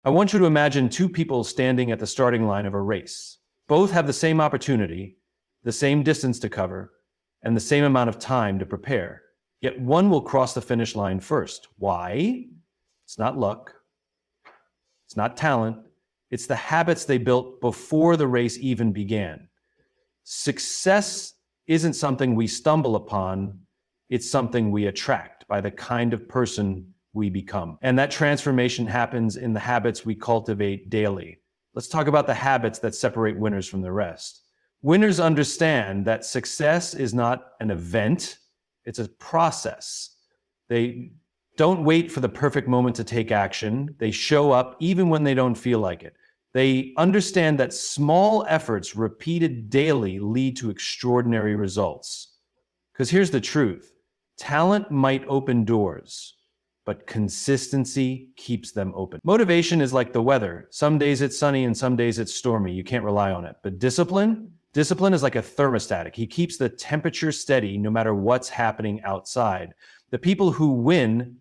I want you to imagine two people standing at the starting line of a race. Both have the same opportunity, the same distance to cover, and the same amount of time to prepare. Yet one will cross the finish line first. Why? It's not luck. It's not talent. It's the habits they built before the race even began. Success isn't something we stumble upon. It's something we attract by the kind of person we become. And that transformation happens in the habits we cultivate daily. Let's talk about the habits that separate winners from the rest. Winners understand that success is not an event, it's a process. They don't wait for the perfect moment to take action. They show up even when they don't feel like it. They understand that small efforts repeated daily lead to extraordinary results. Because here's the truth. Talent might open doors, but consistency keeps them open. Motivation is like the weather. Some days it's sunny and some days it's stormy. You can't rely on it. But discipline is like a thermostat. He keeps the temperature steady no matter what's happening outside. The people who win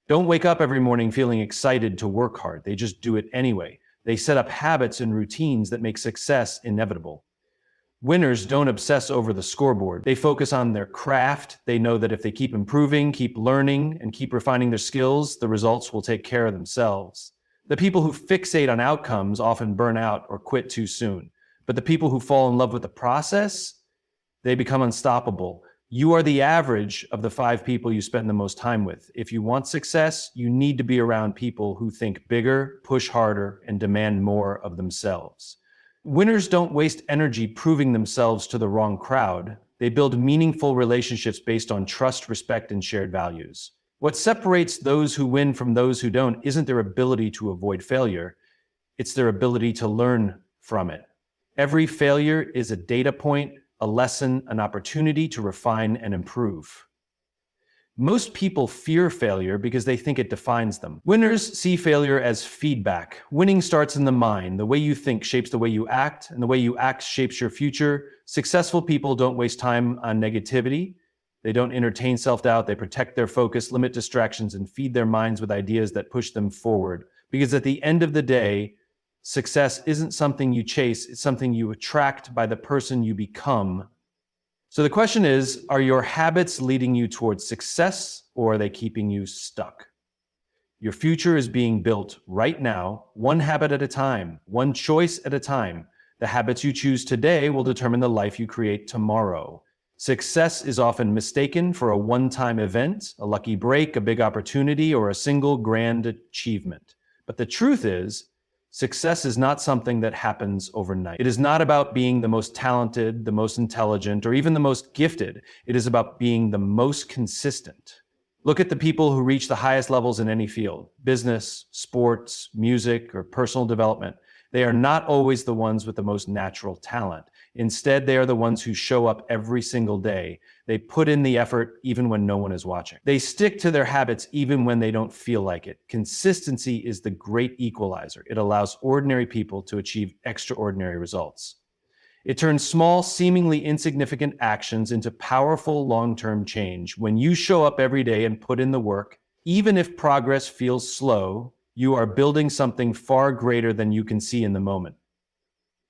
don't wake up every morning feeling excited to work hard. They just do it anyway. They set up habits and routines that make success inevitable. Winners don't obsess over the scoreboard. They focus on their craft. They know that if they keep improving, keep learning, and keep refining their skills, the results will take care of themselves. The people who fixate on outcomes often burn out or quit too soon. But the people who fall in love with the process, they become unstoppable. You are the average of the 5 people you spend the most time with. If you want success, you need to be around people who think bigger, push harder, and demand more of themselves. Winners don't waste energy proving themselves to the wrong crowd. They build meaningful relationships based on trust, respect, and shared values. What separates those who win from those who don't isn't their ability to avoid failure. It's their ability to learn from it. Every failure is a data point, a lesson, an opportunity to refine and improve. Most people fear failure because they think it defines them. Winners see failure as feedback. Winning starts in the mind. The way you think shapes the way you act, and the way you act shapes your future. Successful people don't waste time on negativity. They don't entertain self-doubt. They protect their focus, limit distractions, and feed their minds with ideas that push them forward. Because at the end of the day, success isn't something you chase, it's something you attract by the person you become. So the question is, are your habits leading you towards success, or are they keeping you stuck? Your future is being built right now, one habit at a time, one choice at a time. The habits you choose today will determine the life you create tomorrow. Success is often mistaken for a one-time event, a lucky break, a big opportunity, or a single grand achievement. But the truth is, success is not something that happens overnight. It is not about being the most talented, the most intelligent, or even the most gifted. It is about being the most consistent. Look at the people who reach the highest levels in any field, business, sports, music, or personal development. They are not always the ones with the most natural talent. Instead, they are the ones who show up every single day. They put in the effort even when no one is watching. They stick to their habits even when they don't feel like it. Consistency is the great equalizer. It allows ordinary people to achieve extraordinary results. It turns small, seemingly insignificant actions into powerful long-term change. When you show up every day and put in the work, even if progress feels slow, you are building something far greater than you can see in the moment.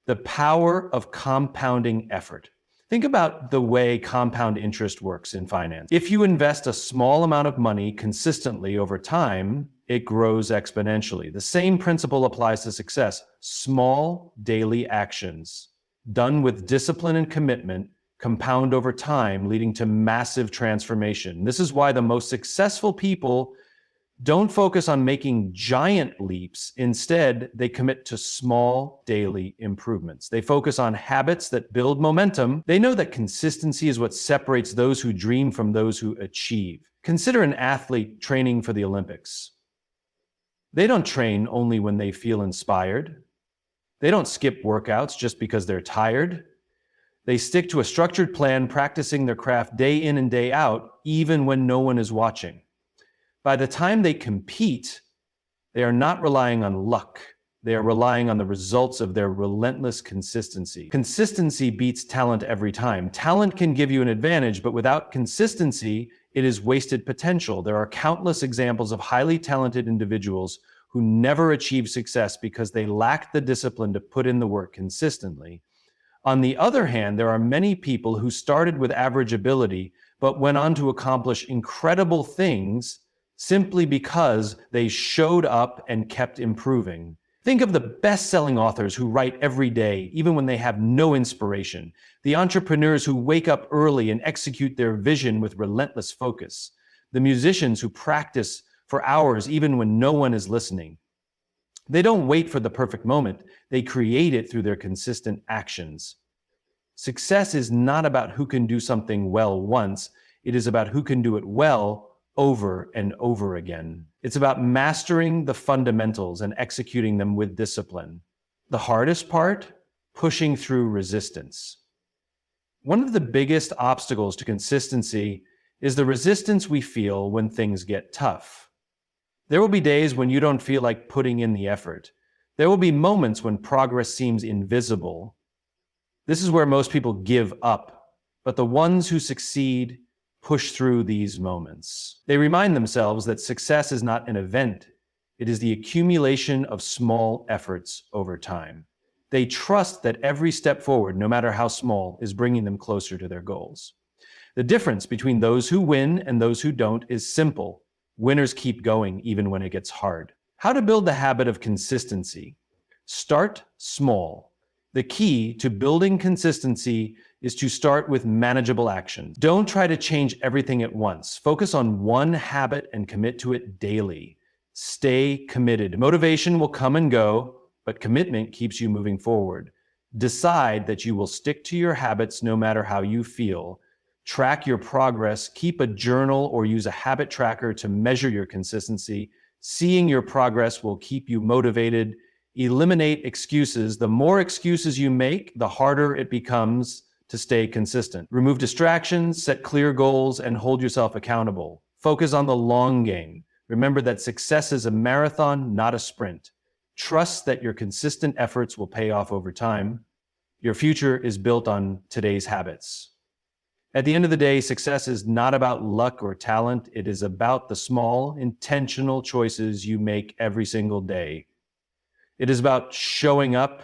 The power of compounding effort. Think about the way compound interest works in finance. If you invest a small amount of money consistently over time, it grows exponentially. The same principle applies to success. Small daily actions done with discipline and commitment compound over time, leading to massive transformation. This is why the most successful people don't focus on making giant leaps. Instead, they commit to small daily improvements. They focus on habits that build momentum. They know that consistency is what separates those who dream from those who achieve. Consider an athlete training for the Olympics. They don't train only when they feel inspired. They don't skip workouts just because they're tired. They stick to a structured plan, practicing their craft day in and day out, even when no one is watching. By the time they compete, they are not relying on luck. They are relying on the results of their relentless consistency. Consistency beats talent every time. Talent can give you an advantage, but without consistency, it is wasted potential. There are countless examples of highly talented individuals who never achieved success because they lacked the discipline to put in the work consistently. On the other hand, there are many people who started with average ability but went on to accomplish incredible things simply because they showed up and kept improving. Think of the best-selling authors who write every day, even when they have no inspiration. The entrepreneurs who wake up early and execute their vision with relentless focus. The musicians who practice for hours even when no one is listening. They don't wait for the perfect moment. They create it through their consistent actions. Success is not about who can do something well once. It is about who can do it well over and over again. It's about mastering the fundamentals and executing them with discipline. The hardest part? Pushing through resistance. One of the biggest obstacles to consistency is the resistance we feel when things get tough. There will be days when you don't feel like putting in the effort. There will be moments when progress seems invisible. This is where most people give up, but the ones who succeed push through these moments. They remind themselves that success is not an event. It is the accumulation of small efforts over time. They trust that every step forward, no matter how small, is bringing them closer to their goals. The difference between those who win and those who don't is simple. Winners keep going even when it gets hard. How to build the habit of consistency? Start small. The key to building consistency is to start with manageable action. Don't try to change everything at once. Focus on one habit and commit to it daily. Stay committed. Motivation will come and go, but commitment keeps you moving forward. Decide that you will stick to your habits no matter how you feel. Track your progress. Keep a journal or use a habit tracker to measure your consistency. Seeing your progress will keep you motivated. Eliminate excuses. The more excuses you make, the harder it becomes to stay consistent. Remove distractions, set clear goals, and hold yourself accountable. Focus on the long game. Remember that success is a marathon, not a sprint. Trust that your consistent efforts will pay off over time. Your future is built on today's habits. At the end of the day, success is not about luck or talent. It is about the small, intentional choices you make every single day. It is about showing up,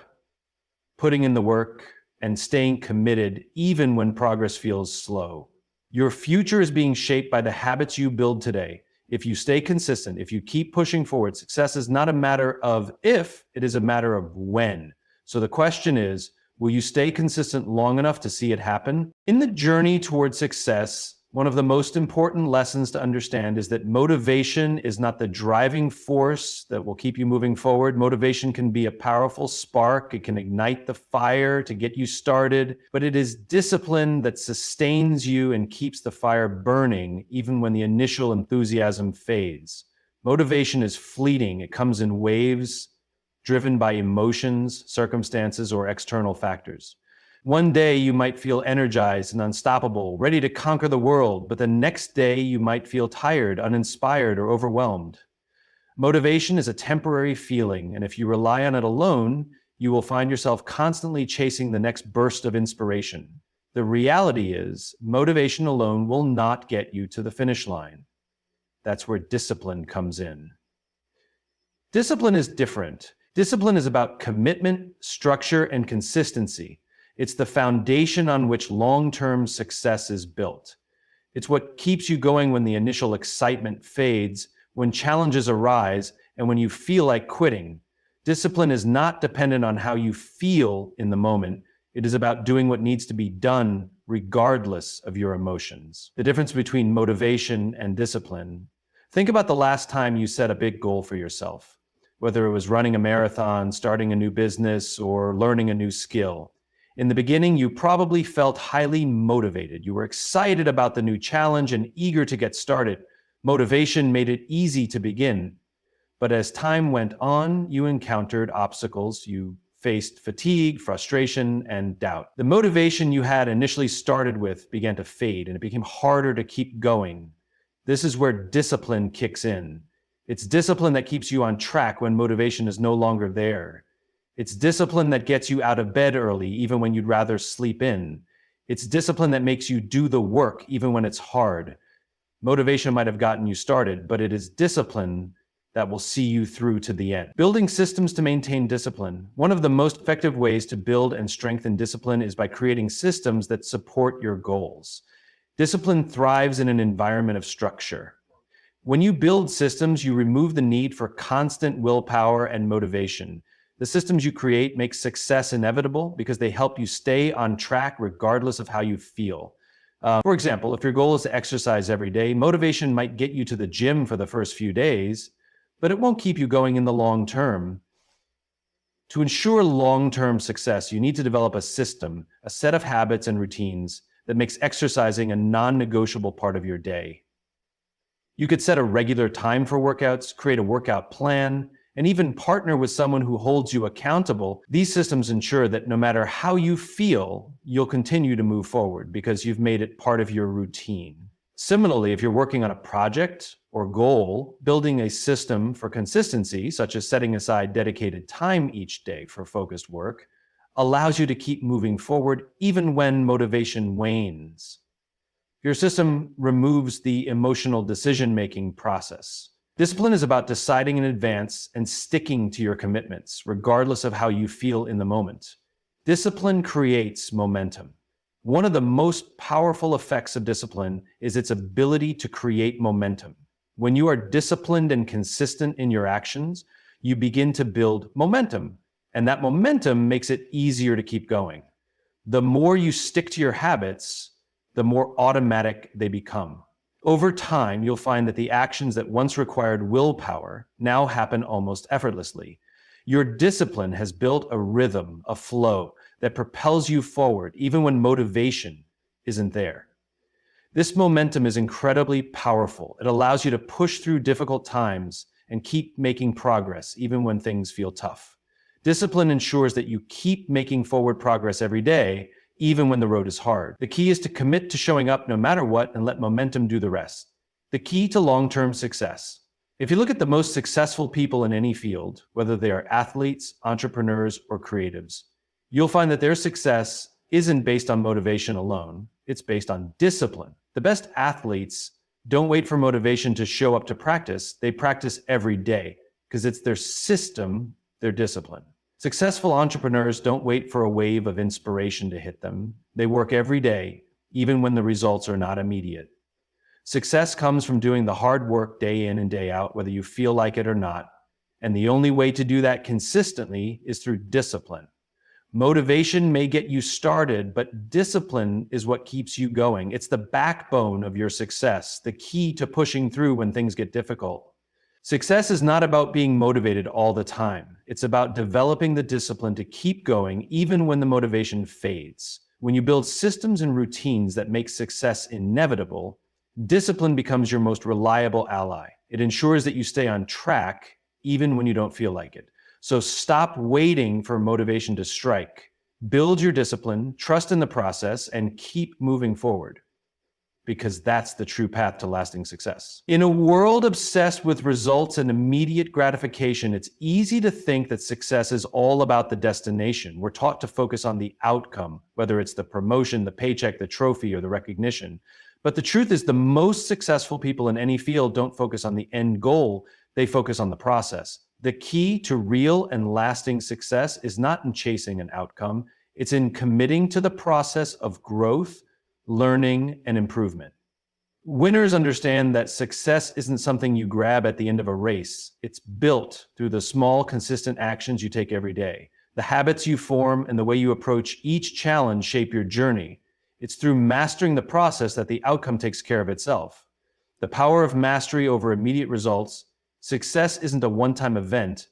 putting in the work, and staying committed even when progress feels slow. Your future is being shaped by the habits you build today. If you stay consistent, if you keep pushing forward, success is not a matter of if, it is a matter of when. So the question is, will you stay consistent long enough to see it happen? In the journey toward success, one of the most important lessons to understand is that motivation is not the driving force that will keep you moving forward. Motivation can be a powerful spark. It can ignite the fire to get you started, but it is discipline that sustains you and keeps the fire burning even when the initial enthusiasm fades. Motivation is fleeting. It comes in waves, driven by emotions, circumstances, or external factors. One day you might feel energized and unstoppable, ready to conquer the world, but the next day you might feel tired, uninspired, or overwhelmed. Motivation is a temporary feeling, and if you rely on it alone, you will find yourself constantly chasing the next burst of inspiration. The reality is, motivation alone will not get you to the finish line. That's where discipline comes in. Discipline is different. Discipline is about commitment, structure, and consistency. It's the foundation on which long-term success is built. It's what keeps you going when the initial excitement fades, when challenges arise, and when you feel like quitting. Discipline is not dependent on how you feel in the moment. It is about doing what needs to be done regardless of your emotions. The difference between motivation and discipline. Think about the last time you set a big goal for yourself, whether it was running a marathon, starting a new business, or learning a new skill. In the beginning, you probably felt highly motivated. You were excited about the new challenge and eager to get started. Motivation made it easy to begin. But as time went on, you encountered obstacles. You faced fatigue, frustration, and doubt. The motivation you had initially started with began to fade, and it became harder to keep going. This is where discipline kicks in. It's discipline that keeps you on track when motivation is no longer there. It's discipline that gets you out of bed early, even when you'd rather sleep in. It's discipline that makes you do the work, even when it's hard. Motivation might have gotten you started, but it is discipline that will see you through to the end. Building systems to maintain discipline. One of the most effective ways to build and strengthen discipline is by creating systems that support your goals. Discipline thrives in an environment of structure. When you build systems, you remove the need for constant willpower and motivation. The systems you create make success inevitable because they help you stay on track regardless of how you feel. For example, if your goal is to exercise every day, motivation might get you to the gym for the first few days, but it won't keep you going in the long term. To ensure long-term success, you need to develop a system, a set of habits and routines that makes exercising a non-negotiable part of your day. You could set a regular time for workouts, create a workout plan, and even partner with someone who holds you accountable. These systems ensure that no matter how you feel, you'll continue to move forward because you've made it part of your routine. Similarly, if you're working on a project or goal, building a system for consistency, such as setting aside dedicated time each day for focused work, allows you to keep moving forward even when motivation wanes. Your system removes the emotional decision-making process. Discipline is about deciding in advance and sticking to your commitments, regardless of how you feel in the moment. Discipline creates momentum. One of the most powerful effects of discipline is its ability to create momentum. When you are disciplined and consistent in your actions, you begin to build momentum, and that momentum makes it easier to keep going. The more you stick to your habits, the more automatic they become. Over time, you'll find that the actions that once required willpower now happen almost effortlessly. Your discipline has built a rhythm, a flow that propels you forward even when motivation isn't there. This momentum is incredibly powerful. It allows you to push through difficult times and keep making progress even when things feel tough. Discipline ensures that you keep making forward progress every day, even when the road is hard. The key is to commit to showing up no matter what and let momentum do the rest. The key to long-term success. If you look at the most successful people in any field, whether they are athletes, entrepreneurs, or creatives, you'll find that their success isn't based on motivation alone. It's based on discipline. The best athletes don't wait for motivation to show up to practice. They practice every day because it's their system, their discipline. Successful entrepreneurs don't wait for a wave of inspiration to hit them. They work every day, even when the results are not immediate. Success comes from doing the hard work day in and day out, whether you feel like it or not. And the only way to do that consistently is through discipline. Motivation may get you started, but discipline is what keeps you going. It's the backbone of your success, the key to pushing through when things get difficult. Success is not about being motivated all the time. It's about developing the discipline to keep going even when the motivation fades. When you build systems and routines that make success inevitable, discipline becomes your most reliable ally. It ensures that you stay on track even when you don't feel like it. So stop waiting for motivation to strike. Build your discipline, trust in the process, and keep moving forward, because that's the true path to lasting success. In a world obsessed with results and immediate gratification, it's easy to think that success is all about the destination. We're taught to focus on the outcome, whether it's the promotion, the paycheck, the trophy, or the recognition. But the truth is, the most successful people in any field don't focus on the end goal, they focus on the process. The key to real and lasting success is not in chasing an outcome, it's in committing to the process of growth, learning, and improvement. Winners understand that success isn't something you grab at the end of a race. It's built through the small, consistent actions you take every day. The habits you form and the way you approach each challenge shape your journey. It's through mastering the process that the outcome takes care of itself. The power of mastery over immediate results. Success isn't a one-time event.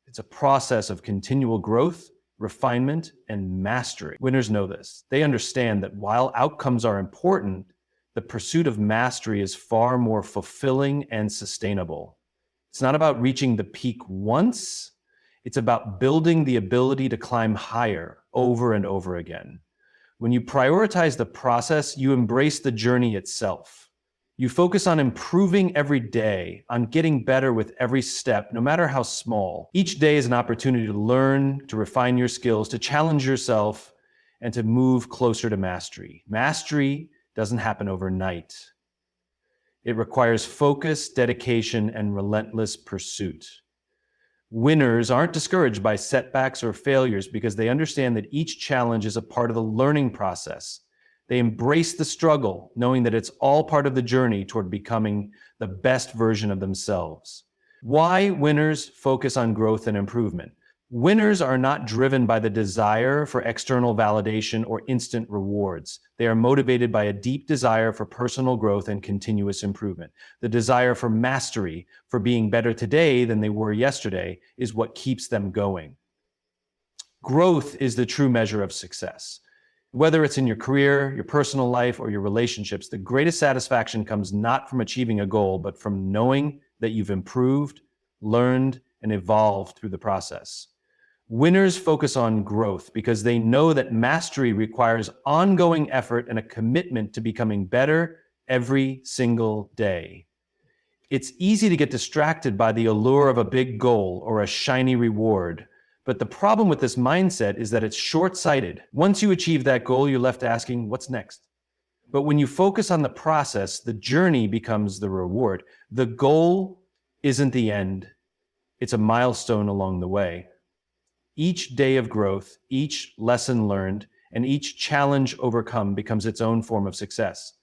It's a process of continual growth, refinement, and mastery. Winners know this. They understand that while outcomes are important, the pursuit of mastery is far more fulfilling and sustainable. It's not about reaching the peak once. It's about building the ability to climb higher over and over again. When you prioritize the process, you embrace the journey itself. You focus on improving every day, on getting better with every step, no matter how small. Each day is an opportunity to learn, to refine your skills, to challenge yourself, and to move closer to mastery. Mastery doesn't happen overnight. It requires focus, dedication, and relentless pursuit. Winners aren't discouraged by setbacks or failures because they understand that each challenge is a part of the learning process. They embrace the struggle, knowing that it's all part of the journey toward becoming the best version of themselves. Why winners focus on growth and improvement? Winners are not driven by the desire for external validation or instant rewards. They are motivated by a deep desire for personal growth and continuous improvement. The desire for mastery, for being better today than they were yesterday, is what keeps them going. Growth is the true measure of success. Whether it's in your career, your personal life, or your relationships, the greatest satisfaction comes not from achieving a goal, but from knowing that you've improved, learned, and evolved through the process. Winners focus on growth because they know that mastery requires ongoing effort and a commitment to becoming better every single day. It's easy to get distracted by the allure of a big goal or a shiny reward. But the problem with this mindset is that it's short-sighted. Once you achieve that goal, you're left asking, what's next? But when you focus on the process, the journey becomes the reward. The goal isn't the end. It's a milestone along the way. Each day of growth, each lesson learned, and each challenge overcome becomes its own form of success.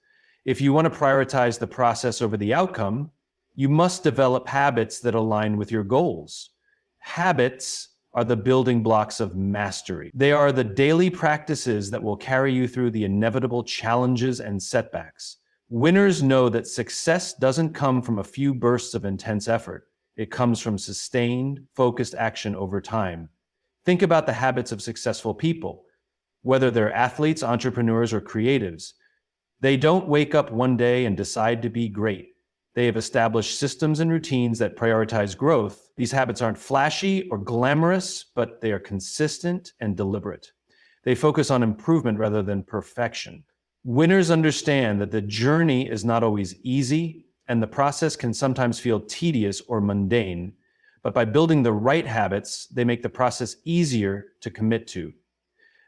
If you want to prioritize the process over the outcome, you must develop habits that align with your goals. Habits are the building blocks of mastery. They are the daily practices that will carry you through the inevitable challenges and setbacks. Winners know that success doesn't come from a few bursts of intense effort. It comes from sustained, focused action over time. Think about the habits of successful people, whether they're athletes, entrepreneurs, or creatives. They don't wake up one day and decide to be great. They have established systems and routines that prioritize growth. These habits aren't flashy or glamorous, but they are consistent and deliberate. They focus on improvement rather than perfection. Winners understand that the journey is not always easy, and the process can sometimes feel tedious or mundane. But by building the right habits, they make the process easier to commit to.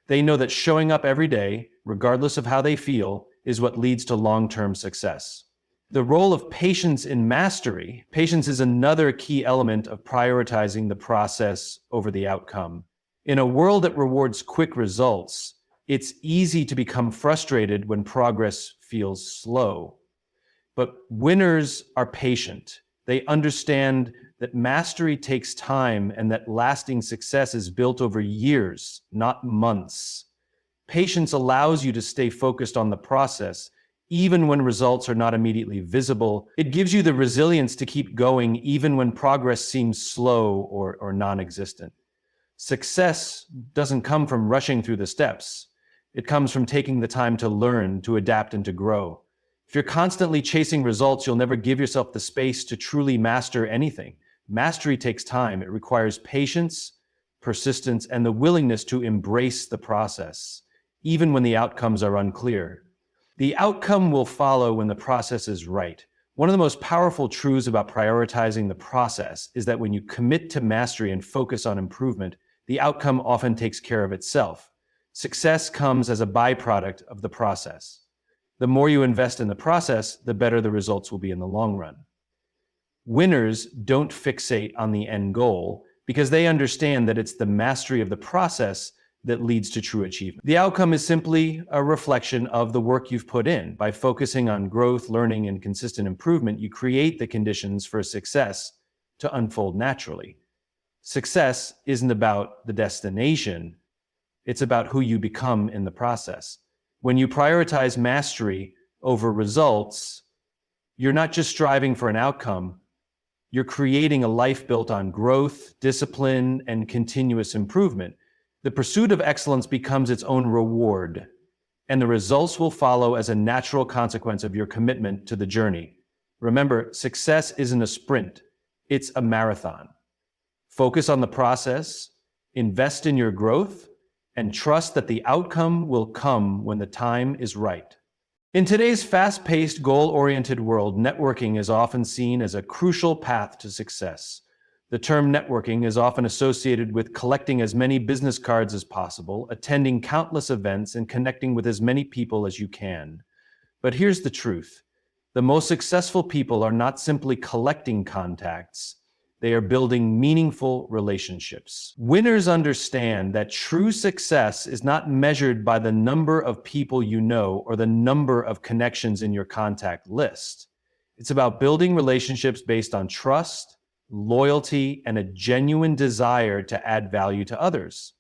They know that showing up every day, regardless of how they feel, is what leads to long-term success. The role of patience in mastery. Patience is another key element of prioritizing the process over the outcome. In a world that rewards quick results, it's easy to become frustrated when progress feels slow. But winners are patient. They understand that mastery takes time and that lasting success is built over years, not months. Patience allows you to stay focused on the process, even when results are not immediately visible. It gives you the resilience to keep going even when progress seems slow or non-existent. Success doesn't come from rushing through the steps. It comes from taking the time to learn, to adapt, and to grow. If you're constantly chasing results, you'll never give yourself the space to truly master anything. Mastery takes time. It requires patience, persistence, and the willingness to embrace the process, even when the outcomes are unclear. The outcome will follow when the process is right. One of the most powerful truths about prioritizing the process is that when you commit to mastery and focus on improvement, the outcome often takes care of itself. Success comes as a byproduct of the process. The more you invest in the process, the better the results will be in the long run. Winners don't fixate on the end goal because they understand that it's the mastery of the process that leads to true achievement. The outcome is simply a reflection of the work you've put in. By focusing on growth, learning, and consistent improvement, you create the conditions for success to unfold naturally. Success isn't about the destination, it's about who you become in the process. When you prioritize mastery over results, you're not just striving for an outcome, you're creating a life built on growth, discipline, and continuous improvement. The pursuit of excellence becomes its own reward, and the results will follow as a natural consequence of your commitment to the journey. Remember, success isn't a sprint, it's a marathon. Focus on the process, invest in your growth, and trust that the outcome will come when the time is right. In today's fast-paced, goal-oriented world, networking is often seen as a crucial path to success. The term networking is often associated with collecting as many business cards as possible, attending countless events, and connecting with as many people as you can. But here's the truth. The most successful people are not simply collecting contacts, they are building meaningful relationships. Winners understand that true success is not measured by the number of people you know or the number of connections in your contact list. It's about building relationships based on trust, loyalty, and a genuine desire to add value to others.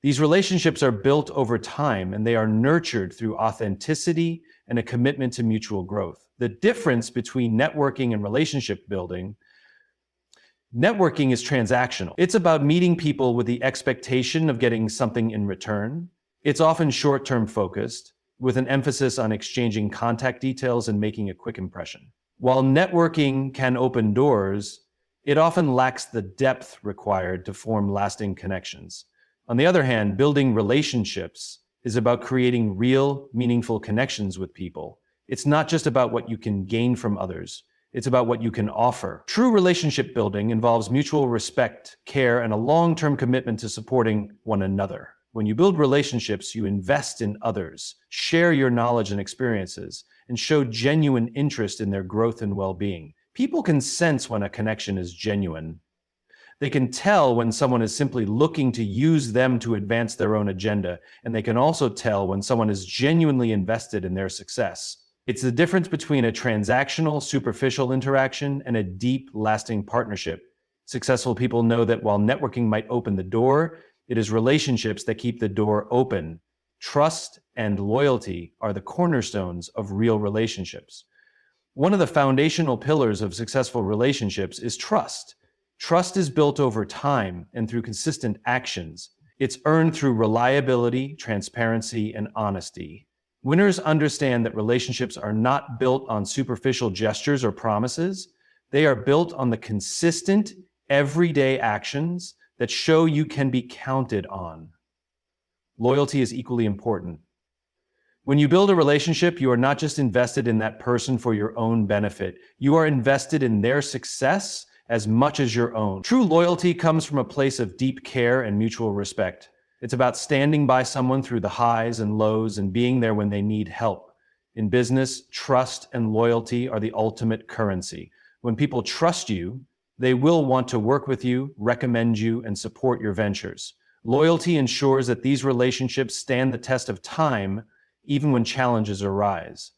These relationships are built over time, and they are nurtured through authenticity and a commitment to mutual growth. The difference between networking and relationship building: networking is transactional. It's about meeting people with the expectation of getting something in return. It's often short-term focused, with an emphasis on exchanging contact details and making a quick impression. While networking can open doors, it often lacks the depth required to form lasting connections. On the other hand, building relationships is about creating real, meaningful connections with people. It's not just about what you can gain from others. It's about what you can offer. True relationship building involves mutual respect, care, and a long-term commitment to supporting one another. When you build relationships, you invest in others, share your knowledge and experiences, and show genuine interest in their growth and well-being. People can sense when a connection is genuine. They can tell when someone is simply looking to use them to advance their own agenda, and they can also tell when someone is genuinely invested in their success. It's the difference between a transactional, superficial interaction and a deep, lasting partnership. Successful people know that while networking might open the door, it is relationships that keep the door open. Trust and loyalty are the cornerstones of real relationships. One of the foundational pillars of successful relationships is trust. Trust is built over time and through consistent actions. It's earned through reliability, transparency, and honesty. Winners understand that relationships are not built on superficial gestures or promises. They are built on the consistent, everyday actions that show you can be counted on. Loyalty is equally important. When you build a relationship, you are not just invested in that person for your own benefit. You are invested in their success as much as your own. True loyalty comes from a place of deep care and mutual respect. It's about standing by someone through the highs and lows and being there when they need help. In business, trust and loyalty are the ultimate currency. When people trust you, they will want to work with you, recommend you, and support your ventures. Loyalty ensures that these relationships stand the test of time, even when challenges arise.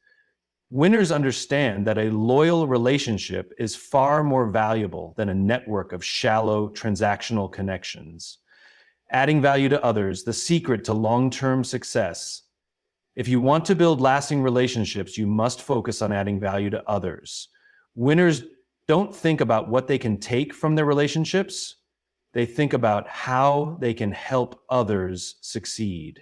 Winners understand that a loyal relationship is far more valuable than a network of shallow, transactional connections. Adding value to others, the secret to long-term success. If you want to build lasting relationships, you must focus on adding value to others. Winners don't think about what they can take from their relationships. They think about how they can help others succeed.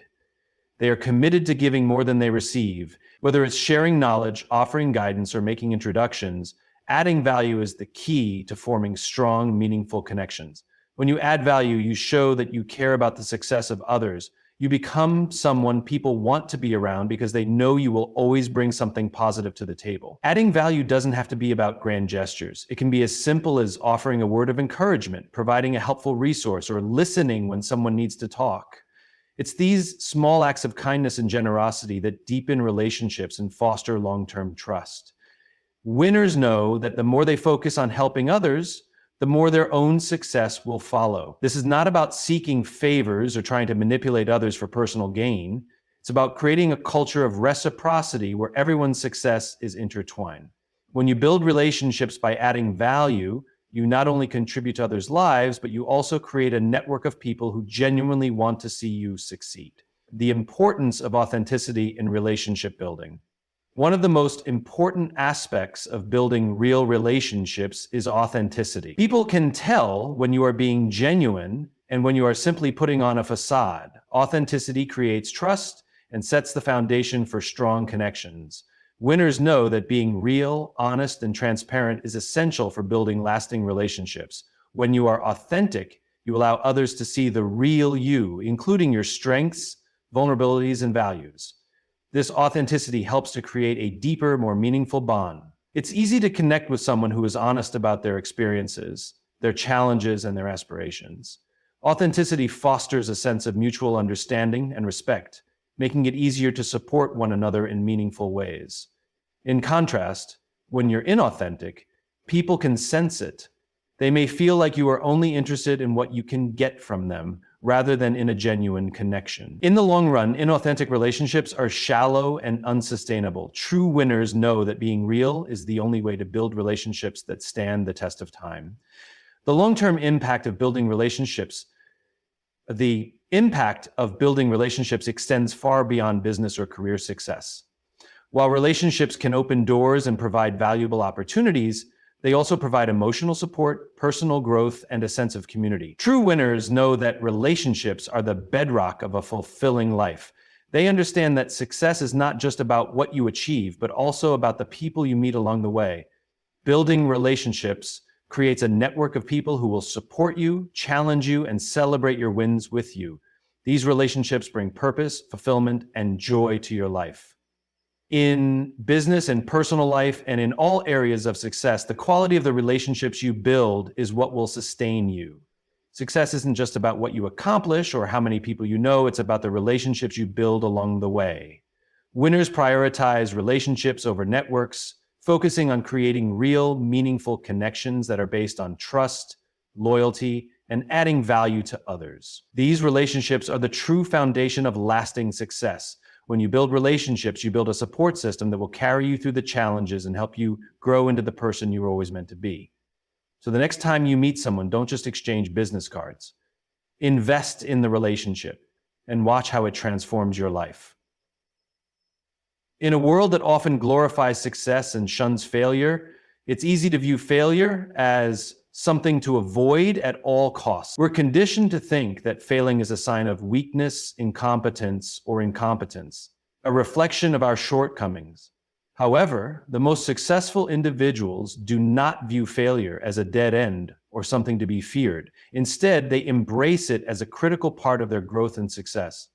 They are committed to giving more than they receive. Whether it's sharing knowledge, offering guidance, or making introductions, adding value is the key to forming strong, meaningful connections. When you add value, you show that you care about the success of others. You become someone people want to be around because they know you will always bring something positive to the table. Adding value doesn't have to be about grand gestures. It can be as simple as offering a word of encouragement, providing a helpful resource, or listening when someone needs to talk. It's these small acts of kindness and generosity that deepen relationships and foster long-term trust. Winners know that the more they focus on helping others, the more their own success will follow. This is not about seeking favors or trying to manipulate others for personal gain. It's about creating a culture of reciprocity where everyone's success is intertwined. When you build relationships by adding value, you not only contribute to others' lives, but you also create a network of people who genuinely want to see you succeed. The importance of authenticity in relationship building. One of the most important aspects of building real relationships is authenticity. People can tell when you are being genuine and when you are simply putting on a facade. Authenticity creates trust and sets the foundation for strong connections. Winners know that being real, honest, and transparent is essential for building lasting relationships. When you are authentic, you allow others to see the real you, including your strengths, vulnerabilities, and values. This authenticity helps to create a deeper, more meaningful bond. It's easy to connect with someone who is honest about their experiences, their challenges, and their aspirations. Authenticity fosters a sense of mutual understanding and respect, making it easier to support one another in meaningful ways. In contrast, When you're inauthentic, people can sense it. They may feel like you are only interested in what you can get from them, rather than in a genuine connection. In the long run, inauthentic relationships are shallow and unsustainable. True winners know that being real is the only way to build relationships that stand the test of time. The long-term impact of building relationships extends far beyond business or career success. While relationships can open doors and provide valuable opportunities, they also provide emotional support, personal growth, and a sense of community. True winners know that relationships are the bedrock of a fulfilling life. They understand that success is not just about what you achieve, but also about the people you meet along the way. Building relationships creates a network of people who will support you, challenge you, and celebrate your wins with you. These relationships bring purpose, fulfillment, and joy to your life. In business and personal life and in all areas of success, the quality of the relationships you build is what will sustain you. Success isn't just about what you accomplish or how many people you know, it's about the relationships you build along the way. Winners prioritize relationships over networks, focusing on creating real, meaningful connections that are based on trust, loyalty, and adding value to others. These relationships are the true foundation of lasting success. When you build relationships, you build a support system that will carry you through the challenges and help you grow into the person you were always meant to be. So the next time you meet someone, don't just exchange business cards. Invest in the relationship and watch how it transforms your life. In a world that often glorifies success and shuns failure, it's easy to view failure as something to avoid at all costs. We're conditioned to think that failing is a sign of weakness, incompetence, or incompetence, a reflection of our shortcomings. However, the most successful individuals do not view failure as a dead end or something to be feared. Instead, they embrace it as a critical part of their growth and success.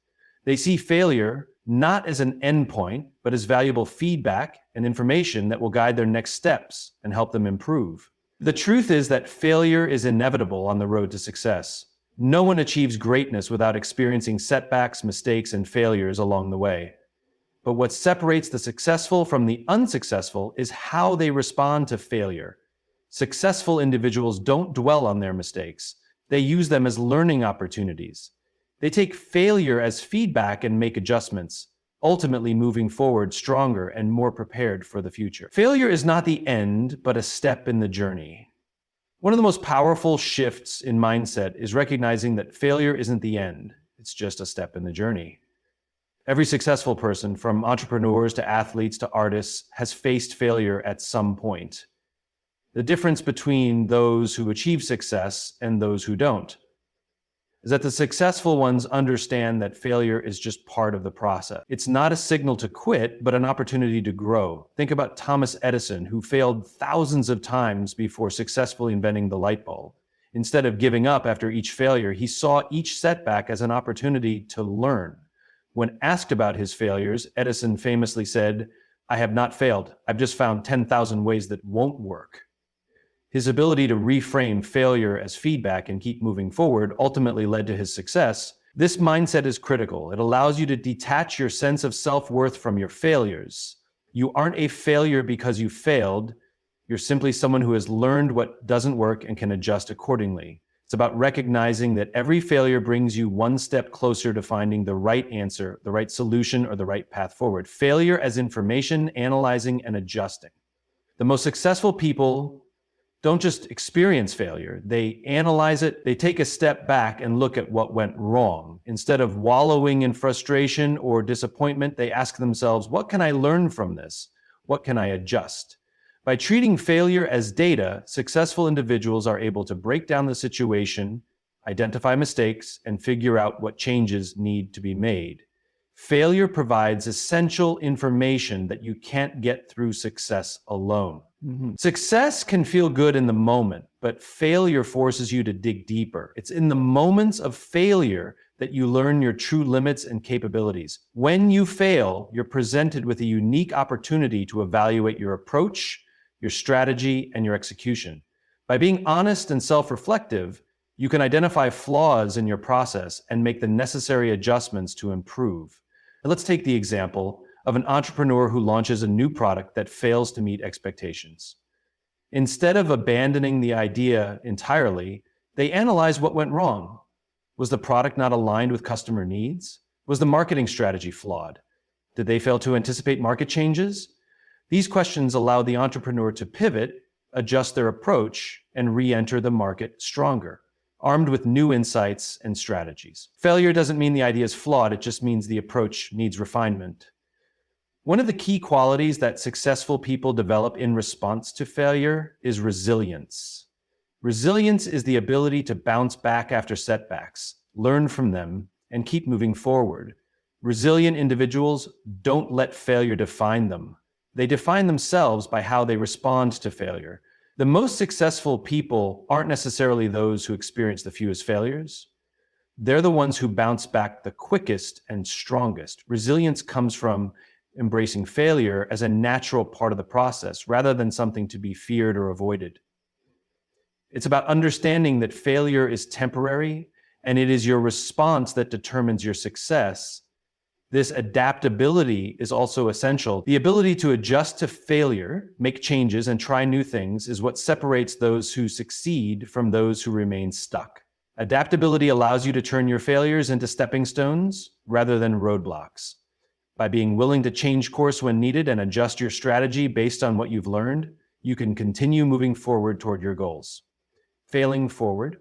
They see failure not as an endpoint, but as valuable feedback and information that will guide their next steps and help them improve. The truth is that failure is inevitable on the road to success. No one achieves greatness without experiencing setbacks, mistakes, and failures along the way. But what separates the successful from the unsuccessful is how they respond to failure. Successful individuals don't dwell on their mistakes. They use them as learning opportunities. They take failure as feedback and make adjustments, ultimately moving forward stronger and more prepared for the future. Failure is not the end, but a step in the journey. One of the most powerful shifts in mindset is recognizing that failure isn't the end, it's just a step in the journey. Every successful person, from entrepreneurs to athletes to artists, has faced failure at some point. The difference between those who achieve success and those who don't is that the successful ones understand that failure is just part of the process. It's not a signal to quit, but an opportunity to grow. Think about Thomas Edison, who failed thousands of times before successfully inventing the light bulb. Instead of giving up after each failure, he saw each setback as an opportunity to learn. When asked about his failures, Edison famously said, "I have not failed. I've just found 10,000 ways that won't work." His ability to reframe failure as feedback and keep moving forward ultimately led to his success. This mindset is critical. It allows you to detach your sense of self-worth from your failures. You aren't a failure because you failed. You're simply someone who has learned what doesn't work and can adjust accordingly. It's about recognizing that every failure brings you one step closer to finding the right answer, the right solution, or the right path forward. Failure as information, analyzing, and adjusting. The most successful people don't just experience failure, they analyze it, they take a step back and look at what went wrong. Instead of wallowing in frustration or disappointment, they ask themselves, what can I learn from this? What can I adjust? By treating failure as data, successful individuals are able to break down the situation, identify mistakes, and figure out what changes need to be made. Failure provides essential information that you can't get through success alone. Success can feel good in the moment, but failure forces you to dig deeper. It's in the moments of failure that you learn your true limits and capabilities. When you fail, you're presented with a unique opportunity to evaluate your approach, your strategy, and your execution. By being honest and self-reflective, you can identify flaws in your process and make the necessary adjustments to improve. Now, let's take the example of an entrepreneur who launches a new product that fails to meet expectations. Instead of abandoning the idea entirely, they analyze what went wrong. Was the product not aligned with customer needs? Was the marketing strategy flawed? Did they fail to anticipate market changes? These questions allow the entrepreneur to pivot, adjust their approach, and re-enter the market stronger, armed with new insights and strategies. Failure doesn't mean the idea is flawed, it just means the approach needs refinement. One of the key qualities that successful people develop in response to failure is resilience. Resilience is the ability to bounce back after setbacks, learn from them, and keep moving forward. Resilient individuals don't let failure define them. They define themselves by how they respond to failure. The most successful people aren't necessarily those who experience the fewest failures. They're the ones who bounce back the quickest and strongest. Resilience comes from embracing failure as a natural part of the process, rather than something to be feared or avoided. It's about understanding that failure is temporary, and it is your response that determines your success. This adaptability is also essential. The ability to adjust to failure, make changes, and try new things is what separates those who succeed from those who remain stuck. Adaptability allows you to turn your failures into stepping stones rather than roadblocks. By being willing to change course when needed and adjust your strategy based on what you've learned, you can continue moving forward toward your goals. Failing forward,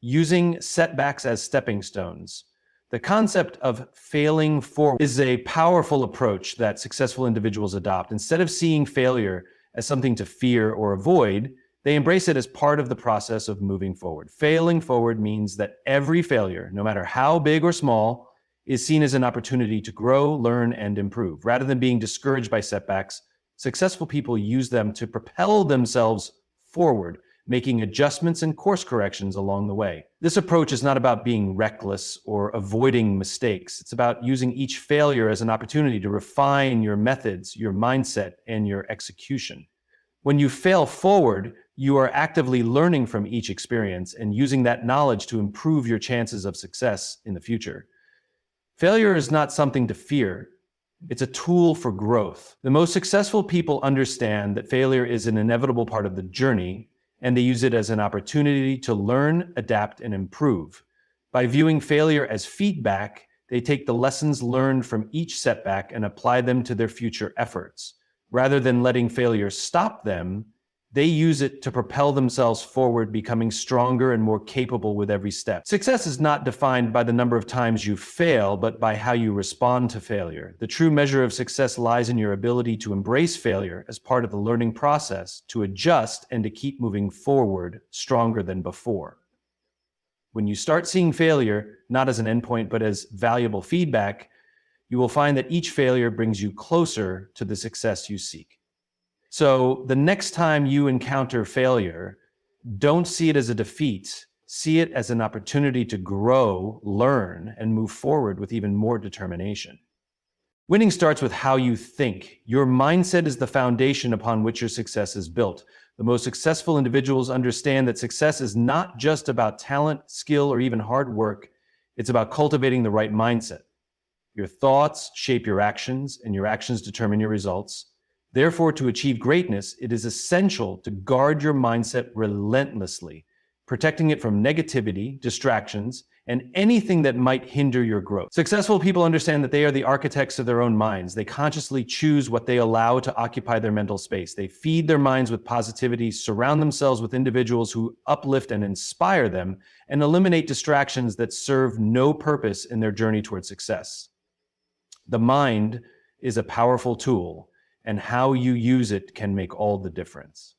using setbacks as stepping stones. The concept of failing forward is a powerful approach that successful individuals adopt. Instead of seeing failure as something to fear or avoid, they embrace it as part of the process of moving forward. Failing forward means that every failure, no matter how big or small, is seen as an opportunity to grow, learn, and improve. Rather than being discouraged by setbacks, successful people use them to propel themselves forward, making adjustments and course corrections along the way. This approach is not about being reckless or avoiding mistakes. It's about using each failure as an opportunity to refine your methods, your mindset, and your execution. When you fail forward, you are actively learning from each experience and using that knowledge to improve your chances of success in the future. Failure is not something to fear. It's a tool for growth. The most successful people understand that failure is an inevitable part of the journey, and they use it as an opportunity to learn, adapt, and improve. By viewing failure as feedback, they take the lessons learned from each setback and apply them to their future efforts. Rather than letting failure stop them, they use it to propel themselves forward, becoming stronger and more capable with every step. Success is not defined by the number of times you fail, but by how you respond to failure. The true measure of success lies in your ability to embrace failure as part of the learning process, to adjust, and to keep moving forward stronger than before. When you start seeing failure not as an endpoint, but as valuable feedback, you will find that each failure brings you closer to the success you seek. So the next time you encounter failure, don't see it as a defeat. See it as an opportunity to grow, learn, and move forward with even more determination. Winning starts with how you think. Your mindset is the foundation upon which your success is built. The most successful individuals understand that success is not just about talent, skill, or even hard work. It's about cultivating the right mindset. Your thoughts shape your actions, and your actions determine your results. Therefore, to achieve greatness, it is essential to guard your mindset relentlessly, protecting it from negativity, distractions, and anything that might hinder your growth. Successful people understand that they are the architects of their own minds. They consciously choose what they allow to occupy their mental space. They feed their minds with positivity, surround themselves with individuals who uplift and inspire them, and eliminate distractions that serve no purpose in their journey toward success. The mind is a powerful tool, and how you use it can make all the difference.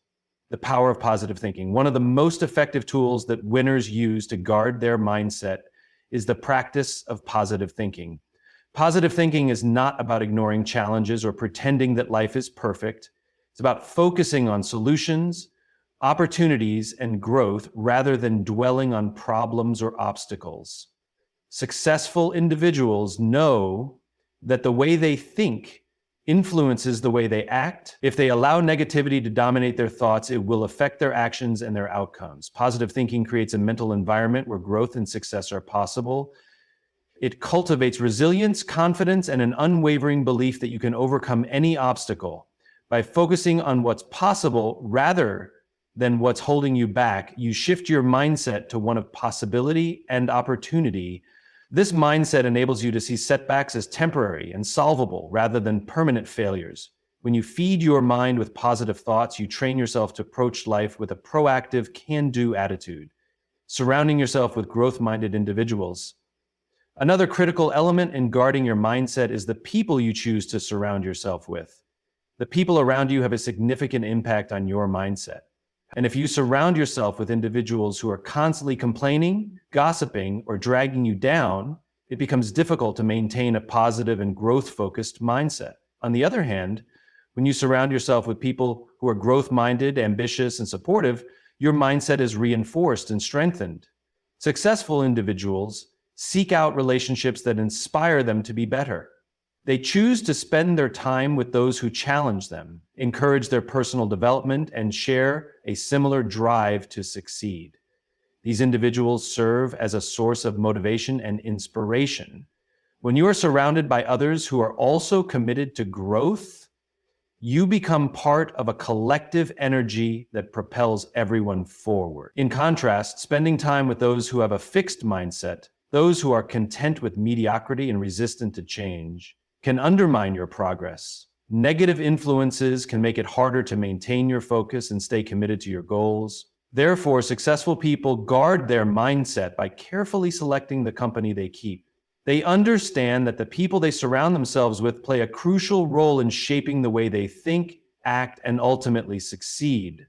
The power of positive thinking. One of the most effective tools that winners use to guard their mindset is the practice of positive thinking. Positive thinking is not about ignoring challenges or pretending that life is perfect. It's about focusing on solutions, opportunities, and growth rather than dwelling on problems or obstacles. Successful individuals know that the way they think influences the way they act. If they allow negativity to dominate their thoughts, it will affect their actions and their outcomes. Positive thinking creates a mental environment where growth and success are possible. It cultivates resilience, confidence, and an unwavering belief that you can overcome any obstacle. By focusing on what's possible rather than what's holding you back, you shift your mindset to one of possibility and opportunity. This mindset enables you to see setbacks as temporary and solvable rather than permanent failures. When you feed your mind with positive thoughts, you train yourself to approach life with a proactive, can-do attitude. Surrounding yourself with growth-minded individuals. Another critical element in guarding your mindset is the people you choose to surround yourself with. The people around you have a significant impact on your mindset. And if you surround yourself with individuals who are constantly complaining, gossiping, or dragging you down, it becomes difficult to maintain a positive and growth-focused mindset. On the other hand, when you surround yourself with people who are growth-minded, ambitious, and supportive, your mindset is reinforced and strengthened. Successful individuals seek out relationships that inspire them to be better. They choose to spend their time with those who challenge them, encourage their personal development, and share a similar drive to succeed. These individuals serve as a source of motivation and inspiration. When you are surrounded by others who are also committed to growth, you become part of a collective energy that propels everyone forward. In contrast, spending time with those who have a fixed mindset, those who are content with mediocrity and resistant to change, can undermine your progress. Negative influences can make it harder to maintain your focus and stay committed to your goals. Therefore, successful people guard their mindset by carefully selecting the company they keep. They understand that the people they surround themselves with play a crucial role in shaping the way they think, act, and ultimately succeed.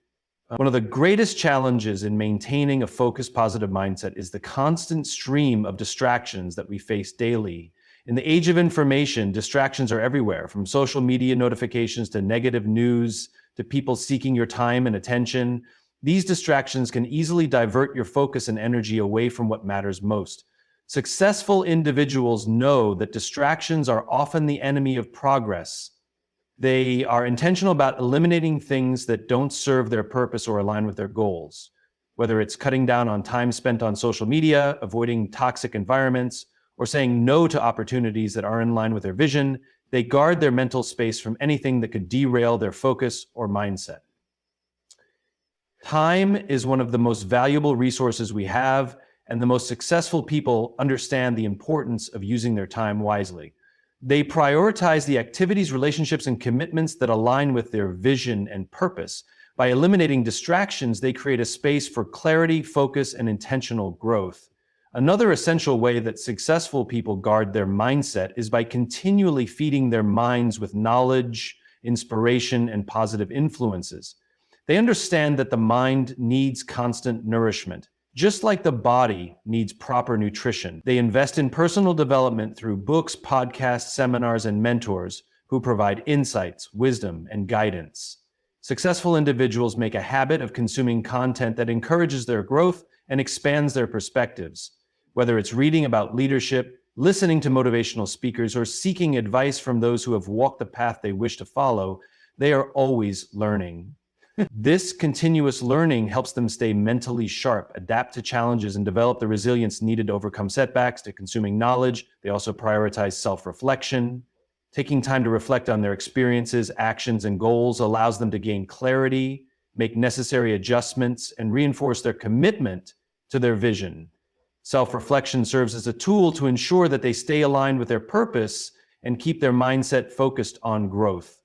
One of the greatest challenges in maintaining a focused, positive mindset is the constant stream of distractions that we face daily. In the age of information, distractions are everywhere, from social media notifications to negative news to people seeking your time and attention. These distractions can easily divert your focus and energy away from what matters most. Successful individuals know that distractions are often the enemy of progress. They are intentional about eliminating things that don't serve their purpose or align with their goals. Whether it's cutting down on time spent on social media, avoiding toxic environments, or saying no to opportunities that are in line with their vision, they guard their mental space from anything that could derail their focus or mindset. Time is one of the most valuable resources we have, and the most successful people understand the importance of using their time wisely. They prioritize the activities, relationships, and commitments that align with their vision and purpose. By eliminating distractions, they create a space for clarity, focus, and intentional growth. Another essential way that successful people guard their mindset is by continually feeding their minds with knowledge, inspiration, and positive influences. They understand that the mind needs constant nourishment. Just like the body needs proper nutrition, they invest in personal development through books, podcasts, seminars, and mentors who provide insights, wisdom, and guidance. Successful individuals make a habit of consuming content that encourages their growth and expands their perspectives. Whether it's reading about leadership, listening to motivational speakers, or seeking advice from those who have walked the path they wish to follow, they are always learning. This continuous learning helps them stay mentally sharp, adapt to challenges, and develop the resilience needed to overcome setbacks. To consuming knowledge, they also prioritize self-reflection. Taking time to reflect on their experiences, actions, and goals allows them to gain clarity, make necessary adjustments, and reinforce their commitment to their vision. Self-reflection serves as a tool to ensure that they stay aligned with their purpose and keep their mindset focused on growth.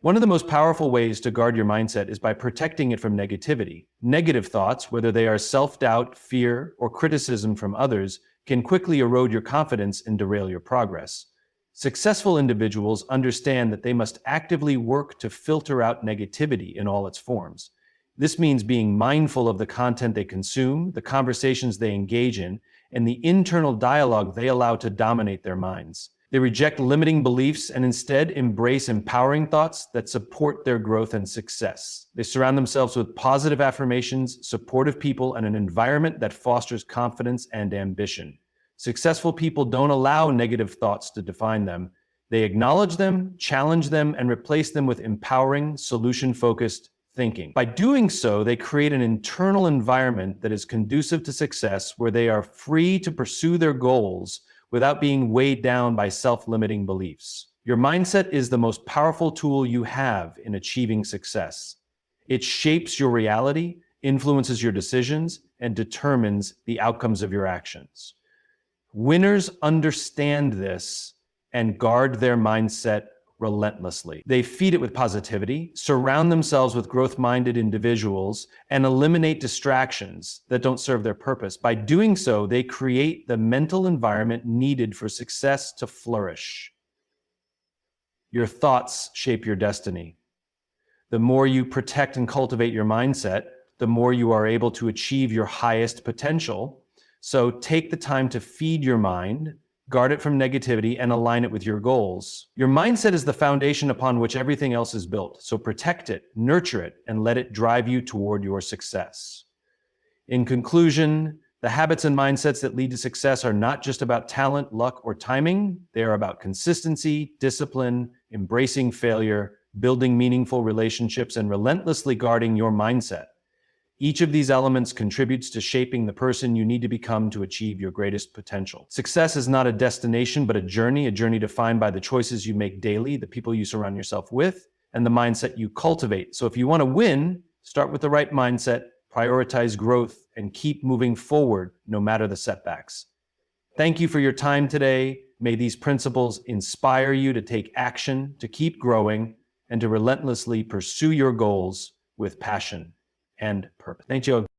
One of the most powerful ways to guard your mindset is by protecting it from negativity. Negative thoughts, whether they are self-doubt, fear, or criticism from others, can quickly erode your confidence and derail your progress. Successful individuals understand that they must actively work to filter out negativity in all its forms. This means being mindful of the content they consume, the conversations they engage in, and the internal dialogue they allow to dominate their minds. They reject limiting beliefs and instead embrace empowering thoughts that support their growth and success. They surround themselves with positive affirmations, supportive people, and an environment that fosters confidence and ambition. Successful people don't allow negative thoughts to define them. They acknowledge them, challenge them, and replace them with empowering, solution-focused thinking. By doing so, they create an internal environment that is conducive to success, where they are free to pursue their goals without being weighed down by self-limiting beliefs. Your mindset is the most powerful tool you have in achieving success. It shapes your reality, influences your decisions, and determines the outcomes of your actions. Winners understand this and guard their mindset relentlessly. They feed it with positivity, surround themselves with growth-minded individuals, and eliminate distractions that don't serve their purpose. By doing so, they create the mental environment needed for success to flourish. Your thoughts shape your destiny. The more you protect and cultivate your mindset, the more you are able to achieve your highest potential. So take the time to feed your mind, guard it from negativity, and align it with your goals. Your mindset is the foundation upon which everything else is built. So protect it, nurture it, and let it drive you toward your success. In conclusion, the habits and mindsets that lead to success are not just about talent, luck, or timing. They are about consistency, discipline, embracing failure, building meaningful relationships, and relentlessly guarding your mindset. Each of these elements contributes to shaping the person you need to become to achieve your greatest potential. Success is not a destination, but a journey defined by the choices you make daily, the people you surround yourself with, and the mindset you cultivate. So if you want to win, start with the right mindset, prioritize growth, and keep moving forward no matter the setbacks. Thank you for your time today. May these principles inspire you to take action, to keep growing, and to relentlessly pursue your goals with passion and purpose. Thank you.